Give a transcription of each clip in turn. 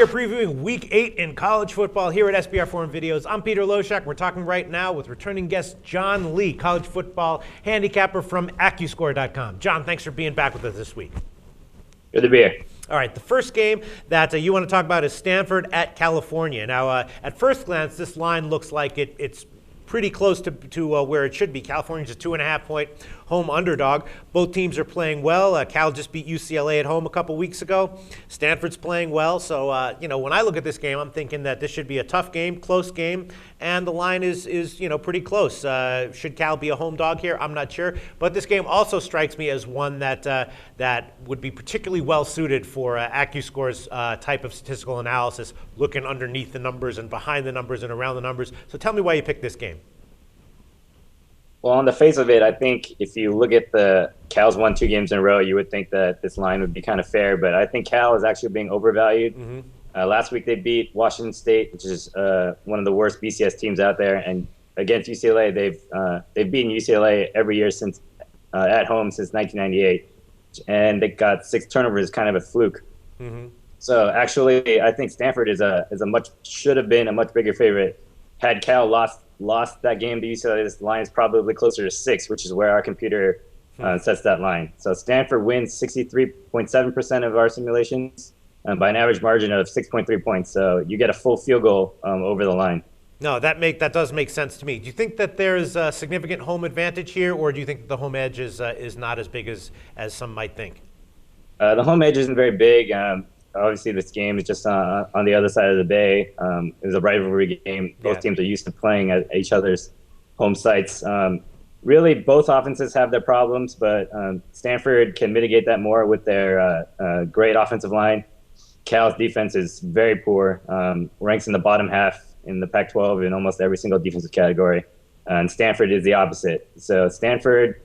We're previewing Week 8 in college football here at SBR Forum Videos. I'm Peter Loshak. We're talking right now with returning guest Jon Lee, college football handicapper from AccuScore.com. Jon, thanks for being back with us this week. Good to be here. All right, the first game that you want to talk about is Stanford at California. Now, at first glance, this line looks like it's pretty close to where it should be. California's a 2.5-point home underdog. Both teams are playing well. Cal just beat UCLA at home a couple weeks ago. Stanford's playing well. So, when I look at this game, I'm thinking that this should be a tough game, close game, and the line is pretty close. Should Cal be a home dog here? I'm not sure. But this game also strikes me as one that would be particularly well suited for AccuScore's type of statistical analysis, looking underneath the numbers and behind the numbers and around the numbers. So tell me why you picked this game. Well, on the face of it, I think if you look at the Cal's won 2 games in a row, you would think that this line would be kind of fair. But I think Cal is actually being overvalued. Mm-hmm. Last week they beat Washington State, which is one of the worst BCS teams out there. And against UCLA, they've beaten UCLA every year since at home since 1998. And they got 6 turnovers, kind of a fluke. Mm-hmm. So actually, I think Stanford should have been a much bigger favorite. Had Cal lost that game to UCLA, this line is probably closer to 6, which is where our computer sets that line. So Stanford wins 63.7% of our simulations by an average margin of 6.3 points. So you get a full field goal over the line. No, that does make sense to me. Do you think that there's a significant home advantage here, or do you think the home edge is not as big as some might think? The home edge isn't very big. Obviously, this game is just on the other side of the bay. It was a rivalry game. Both teams are used to playing at each other's home sites. Really, both offenses have their problems, but Stanford can mitigate that more with their great offensive line. Cal's defense is very poor, ranks in the bottom half in the Pac-12 in almost every single defensive category. And Stanford is the opposite. So Stanford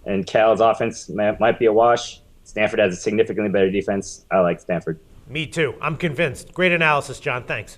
and Cal's offense might be a wash. Stanford has a significantly better defense. I like Stanford. Me too. I'm convinced. Great analysis, Jon. Thanks.